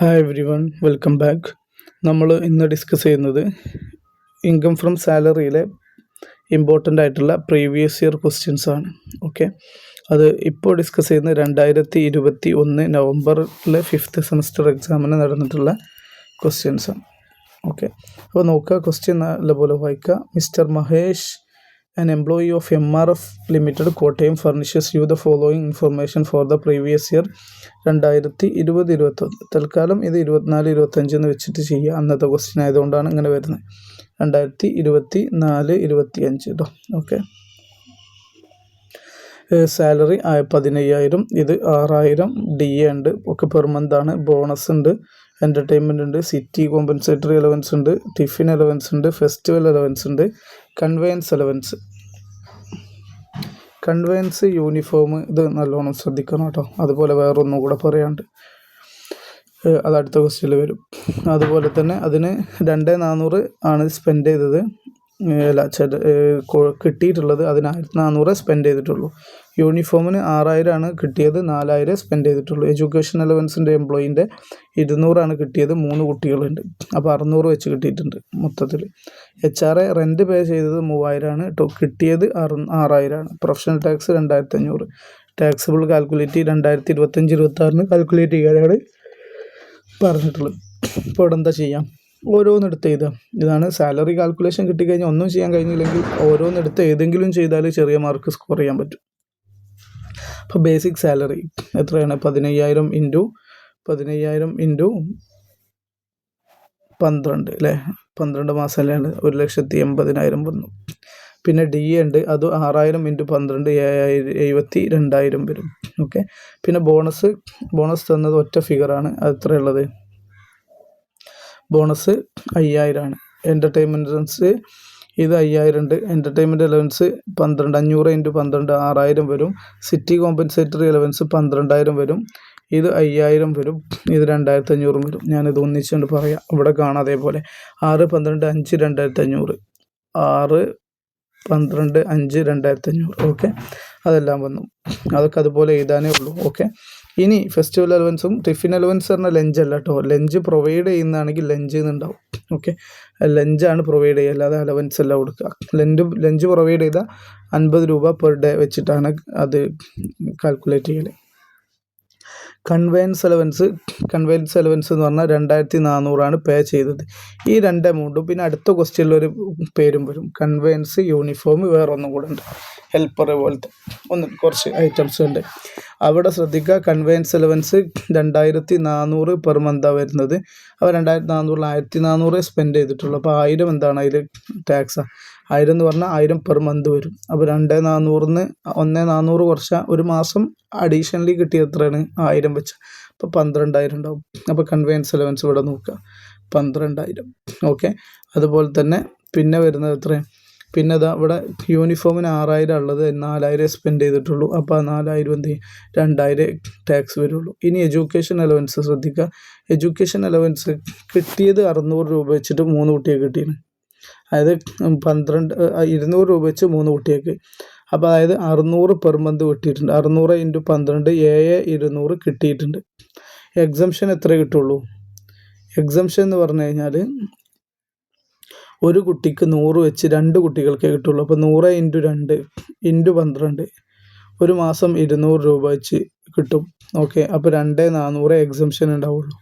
Hi every one, welcome back. നമ്മൾ ഇന്ന് discuss ചെയ്യുന്നത് ഇൻകം ഫ്രം സാലറിയിലെ ഇമ്പോർട്ടൻ്റ് ആയിട്ടുള്ള പ്രീവിയസ് ഇയർ ക്വസ്റ്റ്യൻസ് ആണ്. ഓക്കെ, അത് ഇപ്പോൾ ഡിസ്കസ് ചെയ്യുന്ന 2021 നവംബറിലെ 5th സെമസ്റ്റർ എക്സാമിന് നടന്നിട്ടുള്ള ക്വസ്റ്റ്യൻസ് ആണ്. ഓക്കെ, അപ്പോൾ നോക്കുക, ക്വസ്റ്റ്യൻ നല്ലപോലെ വായിക്കുക. Mister Mahesh, an employee of MRF Limited, Kottayam, furnishes you the following information for the previous year 2020-21. തൽക്കാലം ഇത് 24-25 എന്ന് വെച്ചിട്ട് ചെയ്യുക. അന്നത്തെ ക്വസ്റ്റ്യൻ ആയതുകൊണ്ടാണ് ഇങ്ങനെ വരുന്നത്. 2024-25 കേട്ടോ. ഓക്കെ, സാലറി 15,000, ഇത് 6,000 DA ഉണ്ട്. ഒക്കെ പെർ മന്ത് ആണ്. ബോണസ് ഉണ്ട്, എൻ്റർടൈൻമെൻറ്റ് ഉണ്ട്, സിറ്റി കോമ്പൻസേറ്ററി അലവൻസ് ഉണ്ട്, ടിഫിൻ അലവൻസ് ഉണ്ട്, ഫെസ്റ്റിവൽ അലവൻസ് ഉണ്ട്, കൺവെയൻസ് അലവൻസ്. കൺവെയൻസ്, യൂണിഫോം, ഇത് നല്ലോണം ശ്രദ്ധിക്കണം കേട്ടോ. അതുപോലെ വേറൊന്നും കൂടെ പറയാണ്ട്, അത് അടുത്ത ക്വസ്റ്റ്യനിൽ വരും. അതുപോലെ തന്നെ അതിന് 2,400 ആണ് സ്പെൻഡ് ചെയ്തത്. കിട്ടിയിട്ടുള്ളത് അതിന് 1,400 സ്പെൻഡ് ചെയ്തിട്ടുള്ളൂ. യൂണിഫോമിന് 6,000 ആണ് കിട്ടിയത്, 4,000 സ്പെൻഡ് ചെയ്തിട്ടുള്ളൂ. എഡ്യൂക്കേഷൻ അലവൻസിൻ്റെ എംപ്ലോയീൻ്റെ 200 കിട്ടിയത്, 3 കുട്ടികളുണ്ട്, അപ്പോൾ 600 വെച്ച് കിട്ടിയിട്ടുണ്ട് മൊത്തത്തിൽ. HR റെൻറ്റ് പേ ചെയ്തത് 3,000 ആണ്, കിട്ടിയത് 6,000 ആണ്. Professional tax 2,500. Taxable calculate 2025-26 calculate ചെയ്യാനാണ് പറഞ്ഞിട്ടുള്ളത്. ഇപ്പോൾ ഇവിടെ എന്താ ചെയ്യാം, ഓരോന്നെടുത്ത് എഴുതാം. ഇതാണ് സാലറി കാൽക്കുലേഷൻ. കിട്ടിക്കഴിഞ്ഞാൽ ഒന്നും ചെയ്യാൻ കഴിഞ്ഞില്ലെങ്കിൽ ഓരോന്നെടുത്ത് ഏതെങ്കിലും ചെയ്താൽ ചെറിയ മാർക്ക് സ്കോർ ചെയ്യാൻ പറ്റും. അപ്പോൾ ബേസിക് സാലറി എത്രയാണ്? 15,000 ഇൻറ്റു 12 അല്ലേ, 12 മാസമല്ലാണ്, 1,80,000 വന്നു. പിന്നെ DA ഉണ്ട്, അത് 6,000 ഇൻറ്റു 12 72,000 വരും. ഓക്കെ, പിന്നെ ബോണസ് തന്നത് ഒറ്റ ഫിഗറാണ്. അത് എത്രയുള്ളത്? ബോണസ് 5,000 ആണ്. എൻ്റർടൈൻമെൻറ്റ് അലവൻസ് ഇത് 5,000 ഉണ്ട്. എൻ്റർടൈൻമെൻറ്റ് അലവൻസ് 12, 500 ഇൻറ്റു 12 6,000 വരും. സിറ്റി കോമ്പൻസേറ്ററി അലവൻസ് 12,000 വരും. ഇത് 5,000 വരും. ഇത് 2,500 വരും. ഞാനിത് ഒന്നിച്ചുകൊണ്ട് പറയാം, ഇവിടെ കാണാം. അതേപോലെ 6, 12, 5 2,500, 6, 12, 5 2,500. ഓക്കെ, അതെല്ലാം വന്നു. അതൊക്കെ അതുപോലെ എഴുതാനേ ഉള്ളൂ. ഓക്കെ, ഇനി ഫെസ്റ്റിവൽ അലവൻസും ടിഫിൻ അലവൻസ് പറഞ്ഞാൽ ലഞ്ച് അല്ല കേട്ടോ. ലഞ്ച് പ്രൊവൈഡ് ചെയ്യുന്നതാണെങ്കിൽ ലഞ്ച് എന്നുണ്ടാവും. ഓക്കെ, ലഞ്ചാണ് പ്രൊവൈഡ് ചെയ്യുക, അല്ലാതെ അലവൻസ് എല്ലാം കൊടുക്കുക. ലഞ്ച് പ്രൊവൈഡ് ചെയ്താൽ 50 രൂപ പെർ ഡേ വെച്ചിട്ടാണ് അത് കാൽക്കുലേറ്റ് ചെയ്യൽ. കൺവെയൻസ് അലവൻസ് എന്ന് പറഞ്ഞാൽ 2,400 പേ ചെയ്തത്. ഈ 2 എമൗണ്ടും പിന്നെ അടുത്ത ക്വസ്റ്റ്യനിലൊരു പേരും വരും. കൺവെയൻസ്, യൂണിഫോം, വേറൊന്നും കൂടെ ഉണ്ട്, ഹെൽപ്പർ പോലത്തെ കുറച്ച് ഐറ്റംസ് ഉണ്ട്. അവിടെ ശ്രദ്ധിക്കുക, കൺവെയൻസ് അലവൻസ് 2,400 പെർ മന്താണ് വരുന്നത്. അപ്പോൾ 2,400 1,400 സ്പെൻഡ് ചെയ്തിട്ടുള്ളൂ. അപ്പോൾ 1,000 എന്താണ് അതിൽ ടാക്സാണ്. 1,000 എന്ന് പറഞ്ഞാൽ 1,000 പെർ മന്ത് വരും. അപ്പോൾ 2,400 1,400 കുറച്ചാൽ ഒരു മാസം അഡീഷണലി കിട്ടിയ എത്രയാണ്? 1,000 വെച്ച്, അപ്പോൾ 12,000 ഉണ്ടാവും. അപ്പോൾ കൺവെയൻസ് അലവൻസ് ഇവിടെ നോക്കുക, 12,000. ഓക്കെ, അതുപോലെ തന്നെ പിന്നെ വരുന്നത് എത്രയാണ്? പിന്നെ അതാ ഇവിടെ യൂണിഫോമിന് 6,000 ഉള്ളത്, 4,000 സ്പെൻഡ് ചെയ്തിട്ടുള്ളൂ. അപ്പോൾ 4,000 എന്ത് ചെയ്യും? 2,000 ടാക്സ് വരുള്ളൂ. ഇനി എഡ്യൂക്കേഷൻ അലവൻസ് ശ്രദ്ധിക്കുക. എഡ്യൂക്കേഷൻ അലവൻസ് കിട്ടിയത് 600 രൂപ വെച്ചിട്ട് 3 കുട്ടിയെ കിട്ടിയാണ്. അതായത് 200 രൂപ വെച്ച് 3 കുട്ടിയേക്ക്. അപ്പോൾ അതായത് 600 പെർ മന്ത് കിട്ടിയിട്ടുണ്ട്. 600 ഇൻറ്റു 12 7,200 കിട്ടിയിട്ടുണ്ട്. എക്സംഷൻ എത്ര കിട്ടുള്ളൂ? എക്സംഷൻ എന്ന് പറഞ്ഞു കഴിഞ്ഞാൽ ഒരു കുട്ടിക്ക് 100 വെച്ച് 2 കുട്ടികൾക്കേ കിട്ടുള്ളൂ. അപ്പോൾ 100 ഇൻറ്റു 2 ഇൻറ്റു 12 ഒരു മാസം 200 രൂപ വെച്ച് കിട്ടും. ഓക്കെ, അപ്പോൾ 2,400 എക്സംഷൻ ഉണ്ടാവുള്ളൂ.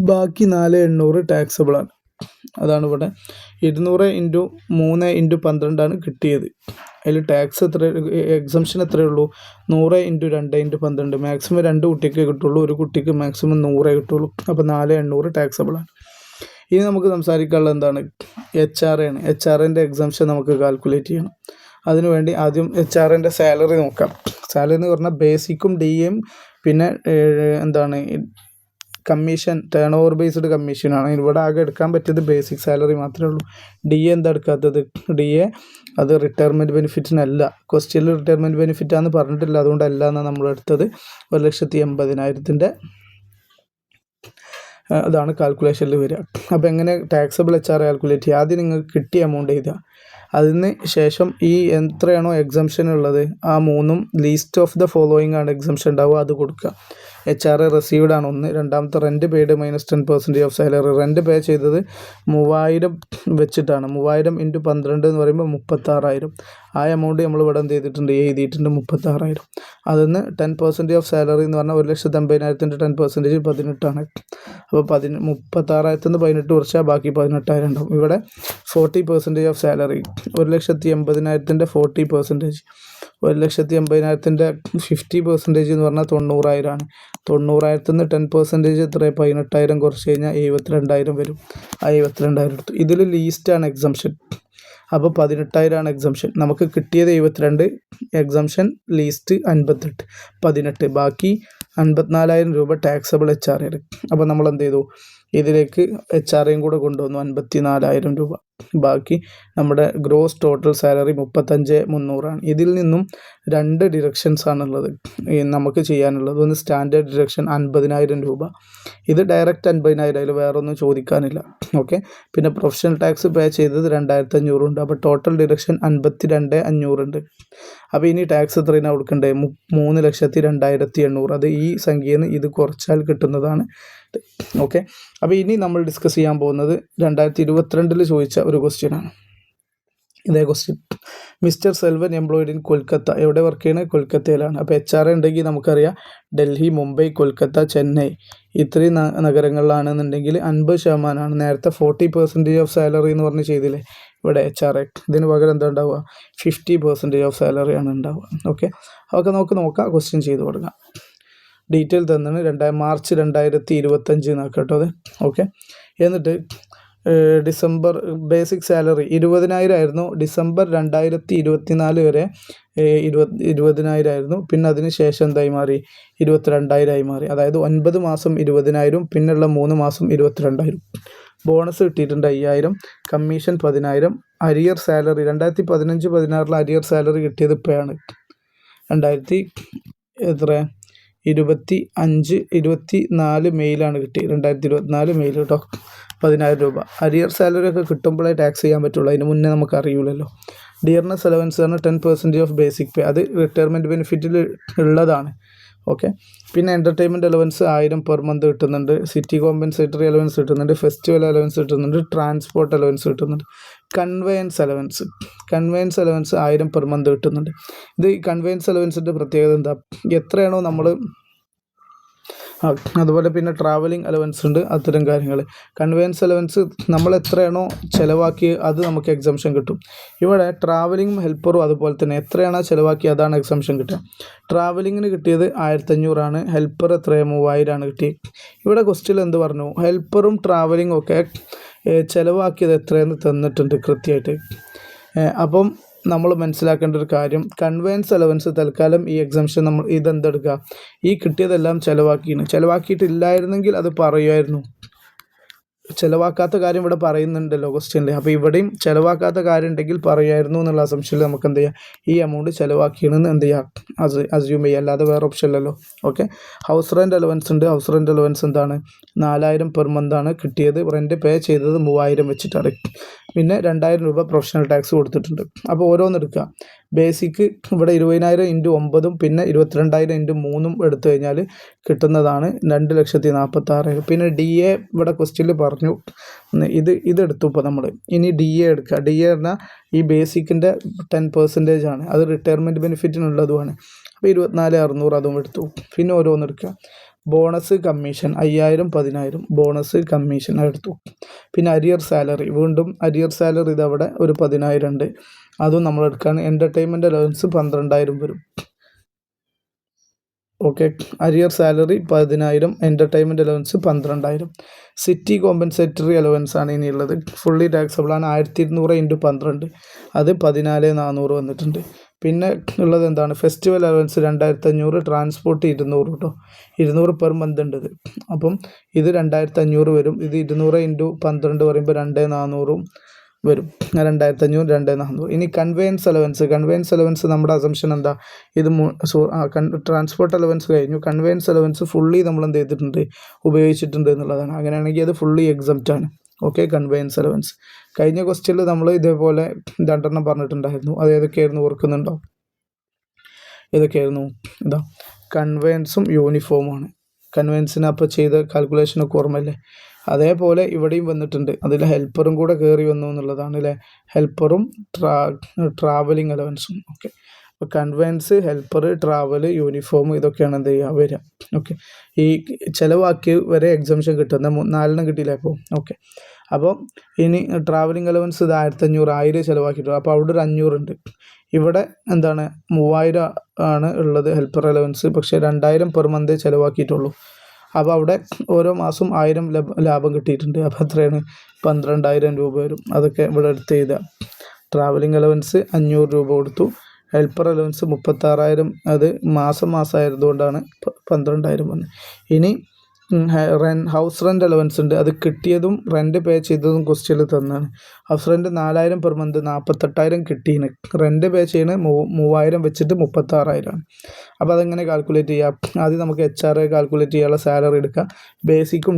ബാക്കി 4,800 ടാക്സബിളാണ്. അതാണ് ഇവിടെ 200 ഇൻറ്റു 3 ഇൻറ്റു 12 കിട്ടിയത്. അതിൽ ടാക്സ് എത്ര, എക്സംഷൻ എത്രയേ ഉള്ളൂ? 100 ഇൻറ്റു 2 ഇൻറ്റു 12, മാക്സിമം 2 കുട്ടിക്കേ കിട്ടുള്ളൂ. ഒരു കുട്ടിക്ക് മാക്സിമം 100 കിട്ടുള്ളൂ. അപ്പോൾ 4,800 ടാക്സബിളാണ്. ഇനി നമുക്ക് സംസാരിക്കാനുള്ളത് എന്താണ്? HR ആണ്. HRൻ്റെ എക്സംഷൻ നമുക്ക് കാൽക്കുലേറ്റ് ചെയ്യണം. അതിനുവേണ്ടി ആദ്യം HRൻ്റെ സാലറി നോക്കാം. സാലറി എന്ന് പറഞ്ഞാൽ ബേസിക്കും DAയും പിന്നെ എന്താണ് കമ്മീഷൻ, ടേൺ ഓവർ ബേസ്ഡ് കമ്മീഷനാണ്. ഇവിടെ ആകെ എടുക്കാൻ പറ്റിയത് ബേസിക് സാലറി മാത്രമേ ഉള്ളൂ. DA എന്താ എടുക്കാത്തത്? DA അത് റിട്ടയർമെൻറ്റ് ബെനിഫിറ്റിനല്ല. ക്വസ്റ്റ്യനിൽ റിട്ടയർമെൻറ്റ് ബെനിഫിറ്റാണെന്ന് പറഞ്ഞിട്ടില്ല, അതുകൊണ്ടല്ല എന്നാണ് നമ്മൾ എടുത്തത്. 1,80,000 അതാണ് കാൽക്കുലേഷനിൽ വരിക. അപ്പോൾ എങ്ങനെ ടാക്സബിൾ HR കാൽക്കുലേറ്റ് ചെയ്യുക? ആദ്യം നിങ്ങൾക്ക് കിട്ടിയ എമൗണ്ട് എഴുതുക. അതിന് ശേഷം ഈ എത്രയാണോ എക്സംഷൻ ഉള്ളത് ആ മൂന്നും ലീസ്റ്റ് ഓഫ് ദ ഫോളോയിങ് ആണ് എക്സംഷൻ ഉണ്ടാവുക, അത് കൊടുക്കുക. HR റിസീവ്ഡ് ആണ് ഒന്ന്. രണ്ടാമത്തെ rent paid -10% of salary. Rent pay ചെയ്തത് 3000 വെച്ചിട്ടാണ്. 3000 × 12 എന്ന് പറയുമ്പോൾ 36,000. ആ എമൗണ്ട് നമ്മൾ ഇവിടെ എന്ത് ചെയ്തിട്ടുണ്ട്, എഴുതിയിട്ടുണ്ട് 36,000. അതിന്ന് 10% ഓഫ് സാലറി എന്ന് പറഞ്ഞാൽ 1,80,000 10% 18 അപ്പോൾ 36,000 18 കുറച്ചാൽ ബാക്കി 18,000 ഉണ്ടാവും. ഇവിടെ 40% ഓഫ് സാലറി 1,80,000 40%. 1,80,000 50% എന്ന് പറഞ്ഞാൽ 90,000 ആണ്. 90,000 10% എത്ര, 18,000 കുറച്ച് കഴിഞ്ഞാൽ 72,000 വരും. ആ 72,000 എടുത്തു. ഇതിൽ ലീസ്റ്റാണ് എക്സംഷൻ. അപ്പോൾ 18,000 ആണ് എക്സംഷൻ. നമുക്ക് കിട്ടിയത് 72, എക്സംഷൻ ലീസ്റ്റ് 58, 18, ബാക്കി 54,000 രൂപ ടാക്സബിൾ HR. അപ്പോൾ നമ്മൾ എന്ത് ചെയ്തു, ഇതിലേക്ക് HR കൂടെ കൊണ്ടുവന്നു 54,000 രൂപ. ബാക്കി നമ്മുടെ ഗ്രോസ് ടോട്ടൽ സാലറി 35,300 ഇതിൽ നിന്നും 2 ഡിഡക്ഷൻസ് ആണുള്ളത് നമുക്ക് ചെയ്യാനുള്ളത്. ഒന്ന് സ്റ്റാൻഡേർഡ് ഡിഡക്ഷൻ 50,000 രൂപ. ഇത് ഡയറക്റ്റ് 50,000, അതിൽ വേറെ ഒന്നും ചോദിക്കാനില്ല. ഓക്കെ. പിന്നെ പ്രൊഫഷണൽ ടാക്സ് പേ ചെയ്തത് 2,500 ഉണ്ട്. അപ്പോൾ ടോട്ടൽ ഡിഡക്ഷൻ 52,500 ഉണ്ട്. അപ്പോൾ ഇനി ടാക്സ് എത്രയാണ് കൊടുക്കേണ്ടത്, 3,02,800. അത് ഈ സംഖ്യയിൽ നിന്ന് ഇത് കുറച്ചാൽ കിട്ടുന്നതാണ്. ഓക്കെ. അപ്പോൾ ഇനി നമ്മൾ ഡിസ്കസ് ചെയ്യാൻ പോകുന്നത് 2022 ചോദിച്ച ഒരു ക്വസ്റ്റ്യനാണ്. ഇതേ question. Mister Selvan employed in Kolkata. എവിടെ വർക്ക് ചെയ്യണത്, കൊൽക്കത്തയിലാണ്. അപ്പോൾ HR ഉണ്ടെങ്കിൽ നമുക്കറിയാം ഡൽഹി, മുംബൈ, കൊൽക്കത്ത, ചെന്നൈ ഇത്രയും നഗരങ്ങളിലാണെന്നുണ്ടെങ്കിൽ 50%. നേരത്തെ 40% ഓഫ് സാലറി എന്ന് പറഞ്ഞ് ചെയ്തില്ലേ ഇവിടെ HR. ഇതിന് പകരം എന്താ ഉണ്ടാവുക, 50% ഓഫ് സാലറിയാണ് ഉണ്ടാവുക. ഓക്കെ. അതൊക്കെ നമുക്ക് നോക്കാം. ക്വസ്റ്റ്യൻ ചെയ്ത് കൊടുക്കാം. ഡീറ്റെയിൽ തന്നാണ് മാർച്ച് 2025 നോക്കട്ടോ അത്. ഓക്കെ. എന്നിട്ട് ഡിസംബർ ബേസിക് സാലറി 20,000 ആയിരുന്നു. ഡിസംബർ 2024 വരെ 20,000 ആയിരുന്നു. പിന്നെ അതിന് ശേഷം എന്തായി മാറി, 22,000 മാറി. അതായത് 9 മാസം 20,000, പിന്നുള്ള 3 മാസം 22,000. ബോണസ് കിട്ടിയിട്ടുണ്ട് 5,000, commission 10,000. Arrear salary 2015-16 arrear salary കിട്ടിയത് ഇപ്പോഴാണ് 2024 മെയിലാണ് കിട്ടിയത്. 2024 മെയിൽ കേട്ടോ. 10,000 രൂപ. അരിയർ സാലറി ഒക്കെ കിട്ടുമ്പോഴേ ടാക്സ് ചെയ്യാൻ പറ്റുള്ളൂ, അതിന് മുന്നേ നമുക്ക് അറിയില്ലല്ലോ. ഡിയർനെസ് അലവൻസ് പറഞ്ഞാൽ 10% ഓഫ് ബേസിക് പേ, അത് റിട്ടയർമെൻറ്റ് ബെനിഫിറ്റിൽ ഉള്ളതാണ്. ഓക്കെ. പിന്നെ എൻ്റർടൈൻമെൻറ്റ് അലവൻസ് 1000 പെർ മന്ത് കിട്ടുന്നുണ്ട്. സിറ്റി കോമ്പൻസേറ്ററി അലവൻസ് കിട്ടുന്നുണ്ട്. ഫെസ്റ്റിവൽ അലവൻസ് കിട്ടുന്നുണ്ട്. ട്രാൻസ്പോർട്ട് അലവൻസ് കിട്ടുന്നുണ്ട്. കൺവെയൻസ് അലവൻസ് 1000 പെർ മന്ത് കിട്ടുന്നുണ്ട്. ഇത് ഈ കൺവെയൻസ് അലവൻസിൻ്റെ പ്രത്യേകത എന്താ, എത്രയാണോ നമ്മൾ അതുപോലെ പിന്നെ ട്രാവലിംഗ് അലവൻസ് ഉണ്ട്, അത്തരം കാര്യങ്ങൾ. കൺവെയൻസ് അലവൻസ് നമ്മൾ എത്രയാണോ ചിലവാക്കി അത് നമുക്ക് എക്സംഷൻ കിട്ടും. ഇവിടെ ട്രാവലിംഗും ഹെൽപ്പറും അതുപോലെ തന്നെ എത്രയാണോ ചിലവാക്കി അതാണ് എക്സംഷൻ കിട്ടുക. ട്രാവലിങ്ങിന് കിട്ടിയത് 1,500 ആണ്. ഹെൽപ്പർ എത്രയാണ്, 3,000 ആണ് കിട്ടിയത്. ഇവിടെ ക്വസ്റ്റ്യൻ എന്ത് പറഞ്ഞു, ഹെൽപ്പറും ട്രാവലിംഗും ഒക്കെ ചിലവാക്കിയത് എത്രയെന്ന് തന്നിട്ടുണ്ട് കൃത്യമായിട്ട്. അപ്പം നമ്മൾ മനസ്സിലാക്കേണ്ട ഒരു കാര്യം, കൺവെയൻസ് അലവൻസ് തൽക്കാലം ഈ എക്സംഷൻ നമ്മൾ ഇതെന്തെടുക്കുക, ഈ കിട്ടിയതെല്ലാം ചിലവാക്കിയിട്ടില്ലായിരുന്നെങ്കിൽ അത് പറയുമായിരുന്നു. ചിലവാക്കാത്ത കാര്യം ഇവിടെ പറയുന്നുണ്ടല്ലോ ക്വസ്റ്റ്യനിൽ. അപ്പോൾ ഇവിടെയും ചിലവാക്കാത്ത കാര്യം ഉണ്ടെങ്കിൽ പറയുമായിരുന്നു എന്നുള്ള അസംഷനിൽ നമുക്ക് എന്ത് ചെയ്യാം, ഈ എമൗണ്ട് ചിലവാക്കിയെന്ന് എന്ത് ചെയ്യാം, അസ്യൂം ചെയ്യുക, അല്ലാതെ വേറെ ഓപ്ഷൻ ഇല്ലല്ലോ. ഓക്കെ. ഹൗസ് റെൻറ്റ് അലവൻസ് ഉണ്ട്. ഹൗസ് റെൻറ്റ് അലവൻസ് എന്താണ്, 4,000 പെർ മന്താണ് കിട്ടിയത്. റെൻറ്റ് പേ ചെയ്തത് 3,000 വെച്ചിട്ടാണ്. പിന്നെ 2,000 രൂപ പ്രൊഫഷണൽ ടാക്സ് കൊടുത്തിട്ടുണ്ട്. അപ്പോൾ ഓരോന്നെടുക്കുക. ബേസിക്ക് ഇവിടെ 20,000 × 9 പിന്നെ 22,000 × 3 എടുത്തു കഴിഞ്ഞാൽ കിട്ടുന്നതാണ് 2,46,000. പിന്നെ DA ഇവിടെ ക്വസ്റ്റ്യനിൽ പറഞ്ഞു, ഇതെടുത്തു. ഇപ്പോൾ നമ്മൾ ഇനി DA എടുക്കുക. DA പറഞ്ഞാൽ ഈ ബേസിക്കിൻ്റെ 10% ആണ്, അത് റിട്ടയർമെൻറ്റ് ബെനിഫിറ്റിനുള്ളതുമാണ്. അപ്പോൾ 24,600 അതും എടുത്തു. പിന്നെ ഓരോന്നെടുക്കുക. ബോണസ് കമ്മീഷൻ 5,000 10,000 ബോണസ് കമ്മീഷൻ എടുത്തു. പിന്നെ അരിയർ സാലറി, വീണ്ടും അരിയർ സാലറി ഇതവിടെ ഒരു 10,000 ഉണ്ട്, അതും നമ്മൾ എടുക്കുകയാണ്. എൻ്റർടൈൻമെൻറ്റ് അലവൻസ് 12,000 വരും. Okay. Arrear salary 10,000, entertainment allowance 12,000. City compensatory allowance ആണ് ഇനിയുള്ളത്. ഫുള്ളി ടാക്സബിൾ ആണ്. 1,200 × 12 അത് 14,400 വന്നിട്ടുണ്ട്. പിന്നെ ഉള്ളത് എന്താണ്, ഫെസ്റ്റിവൽ അലവൻസ് 2,500, ട്രാൻസ്പോർട്ട് 200 കേട്ടോ. 200 പെർ മന്ത് ഉണ്ട് ഇത്. അപ്പം ഇത് 2,500 വരും. ഇത് 200 × 12 പറയുമ്പോൾ 2,400 വരും. 2500 2400. ഇനി കൺവെയൻസ് അലവൻസ് നമ്മുടെ അസംഷൻ എന്താ, ഇത് ട്രാൻസ്പോർട്ട് അലവൻസ് കഴിഞ്ഞു, കൺവെയൻസ് അലവൻസ് ഫുള്ളി നമ്മൾ എന്ത് ചെയ്തിട്ടുണ്ട്, ഉപയോഗിച്ചിട്ടുണ്ട് എന്നുള്ളതാണ്. അങ്ങനെയാണെങ്കിൽ അത് ഫുള്ളി എക്സംപ്റ്റ് ആണ്. Okay, conveyance allowance. കഴിഞ്ഞ ക്വസ്റ്റ്യനിൽ നമ്മൾ ഇതേപോലെ 2 പറഞ്ഞിട്ടുണ്ടായിരുന്നു. അത് ഏതൊക്കെയായിരുന്നു ഓർക്കുന്നുണ്ടോ? ഏതൊക്കെയായിരുന്നു? ഇതാ കൺവെയൻസും യൂണിഫോമാണ്. കൺവെയൻസിന് അപ്പോൾ ചെയ്ത കാൽക്കുലേഷനൊക്കെ ഓർമ്മയില്ലേ? അതേപോലെ ഇവിടെയും വന്നിട്ടുണ്ട്. അതിൽ ഹെൽപ്പറും കൂടെ കയറി വന്നു എന്നുള്ളതാണ് അല്ലേ, ഹെൽപ്പറും ട്രാവലിംഗ് അലവൻസും. ഓക്കെ, അപ്പോൾ കൺവെയൻസ്, ഹെൽപ്പർ, ട്രാവൽ, യൂണിഫോം ഇതൊക്കെയാണ് എന്ത് ചെയ്യുക, വരിക. ഓക്കെ, ഈ ചിലവാക്കി വരെ എക്സംഷൻ കിട്ടുന്ന 4 കിട്ടിയില്ല അപ്പോൾ. ഓക്കെ, അപ്പോൾ ഇനി ട്രാവലിംഗ് അലവൻസ് ഇത് 1500, 1000 ചിലവാക്കിയിട്ടുള്ളൂ. അപ്പോൾ അവിടെ ഒരു 500 ഉണ്ട്. ഇവിടെ എന്താണ് 3000 ആണ് ഉള്ളത് ഹെൽപ്പർ അലവൻസ്, പക്ഷേ 2000 പെർ മന്ത് ചിലവാക്കിയിട്ടുള്ളൂ. അപ്പോൾ അവിടെ ഓരോ മാസം 1000 ലാഭം കിട്ടിയിട്ടുണ്ട്. അപ്പോൾ എത്രയാണ്, 12000 രൂപ വരും. അതൊക്കെ ഇവിടെ എടുത്ത് ചെയ്താൽ ട്രാവലിംഗ് അലവൻസ് 500 രൂപ കൊടുത്തു, ഹെൽപ്പർ അലവൻസ് 36,000, അത് മാസം ആയതുകൊണ്ടാണ് 12000 വന്നത്. ഇനി ഹൗസ് റെൻ്റ് അലവൻസ് ഉണ്ട്. അത് കിട്ടിയതും റെൻറ്റ് പേ ചെയ്തതും ക്വസ്റ്റ്യനിൽ തന്നാണ്. ഹൗസ് റെൻറ്റ് 4000 പെർ മന്ത് 48,000 കിട്ടീന്. റെൻറ്റ് പേ ചെയ്യണ 3000 വെച്ചിട്ട് 36,000 ആണ്. അപ്പോൾ അതെങ്ങനെ കാൽക്കുലേറ്റ് ചെയ്യാം? ആദ്യം നമുക്ക് HR കാൽക്കുലേറ്റ് ചെയ്യാനുള്ള സാലറി എടുക്കാം. ബേസിക്കും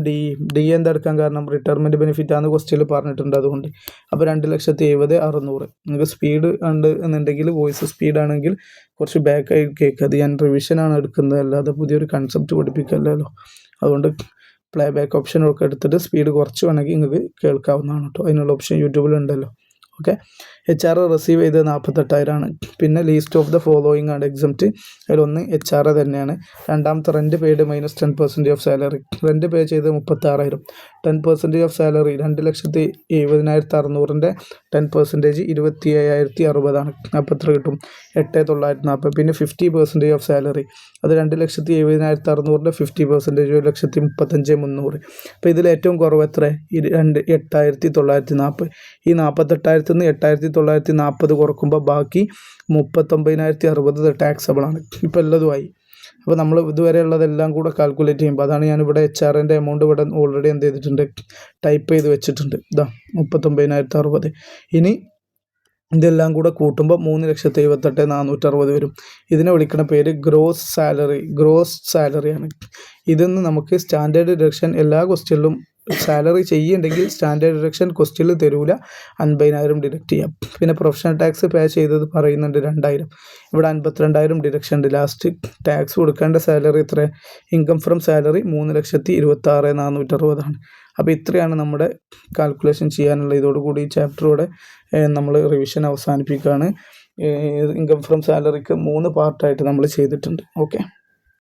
ഡി എന്താ എടുക്കാൻ കാരണം, റിട്ടയർമെൻറ്റ് ബെനിഫിറ്റ് ആണ് ക്വസ്റ്റ്യനിൽ പറഞ്ഞിട്ടുണ്ട്, അതുകൊണ്ട്. അപ്പോൾ 2,70,600. നിങ്ങൾക്ക് സ്പീഡ് ഉണ്ട് എന്നുണ്ടെങ്കിൽ, വോയിസ് സ്പീഡാണെങ്കിൽ കുറച്ച് ബാക്കായി കേൾക്കുക. അത് ഞാൻ റിവിഷനാണ് എടുക്കുന്നത്, അല്ലാതെ പുതിയൊരു കൺസെപ്റ്റ് പഠിപ്പിക്കല്ലോ. അതുകൊണ്ട് പ്ലേ ബാക്ക് ഓപ്ഷനൊക്കെ എടുത്തിട്ട് സ്പീഡ് കുറച്ച് വേണമെങ്കിൽ നിങ്ങൾക്ക് കേൾക്കാവുന്നതാണ് കേട്ടോ. അതിനുള്ള ഓപ്ഷൻ യൂട്യൂബിലുണ്ടല്ലോ. ഓക്കെ, HR റിസീവ് ചെയ്തത് 48,000 ആണ്. പിന്നെ ലീസ്റ്റ് ഓഫ് ദ ഫോളോയിങ് ആണ് എക്സംപ്റ്റ്. അതിലൊന്ന് HR തന്നെയാണ്. രണ്ടാമത്തെ rent paid minus 10% of salary. Rent pay ചെയ്ത് 36,000. 10% ഓഫ് സാലറി 2,70,600-ൻ്റെ 10% 27,060 ആണ്. അപ്പോൾ എത്ര കിട്ടും? 8,940. പിന്നെ 50% ഓഫ് സാലറി, അത് 2,70,600-ൻ്റെ 50% 1,35,300. അപ്പോൾ ഇതിൽ ഏറ്റവും കുറവ് എത്ര? 8,940. ഈ 48,000 നിന്ന് 8,940 കുറക്കുമ്പോൾ ബാക്കി 39,060 ടാക്സബിൾ ആണ്. ഇപ്പോൾ എല്ലതുമായി. അപ്പോൾ നമ്മൾ ഇതുവരെ ഉള്ളതെല്ലാം കൂടെ കാൽക്കുലേറ്റ് ചെയ്യുമ്പോൾ, അതാണ് ഞാനിവിടെ HR-ൻ്റെ എമൗണ്ട് ഇവിടെ ഓൾറെഡി എന്ത് ചെയ്തിട്ടുണ്ട്, ടൈപ്പ് ചെയ്ത് വെച്ചിട്ടുണ്ട്. ഇതാ 39,060. ഇനി ഇതെല്ലാം കൂടെ കൂട്ടുമ്പോൾ 3,78,460 വരും. ഇതിനെ വിളിക്കുന്ന പേര് ഗ്രോസ് സാലറിയാണ്. ഇതൊന്ന് നമുക്ക് സ്റ്റാൻഡേർഡ് ഡിഡക്ഷൻ എല്ലാ ക്വസ്റ്റ്യനിലും സാലറി ചെയ്യുന്നുണ്ടെങ്കിൽ സ്റ്റാൻഡേർഡ് ഡിഡക്ഷൻ ക്വസ്റ്റ്യനിൽ തരൂല, 50,000 ഡിഡക്റ്റ് ചെയ്യാം. പിന്നെ പ്രൊഫഷണൽ ടാക്സ് പേ ചെയ്തത് പറയുന്നുണ്ട് 2,000. ഇവിടെ 52,000 ഡിഡക്ഷൻ ഉണ്ട്. ലാസ്റ്റ് ടാക്സ് കൊടുക്കേണ്ട സാലറി എത്ര? ഇൻകം ഫ്രം സാലറി 3,26,460 ആണ്. അപ്പോൾ ഇത്രയാണ് നമ്മുടെ കാൽക്കുലേഷൻ ചെയ്യാനുള്ള. ഇതോടുകൂടി ഈ ചാപ്റ്ററോടെ നമ്മൾ റിവിഷൻ അവസാനിപ്പിക്കുകയാണ്. ഇൻകം ഫ്രം സാലറിക്ക് 3 പാർട്ടായിട്ട് നമ്മൾ ചെയ്തിട്ടുണ്ട്. ഓക്കെ.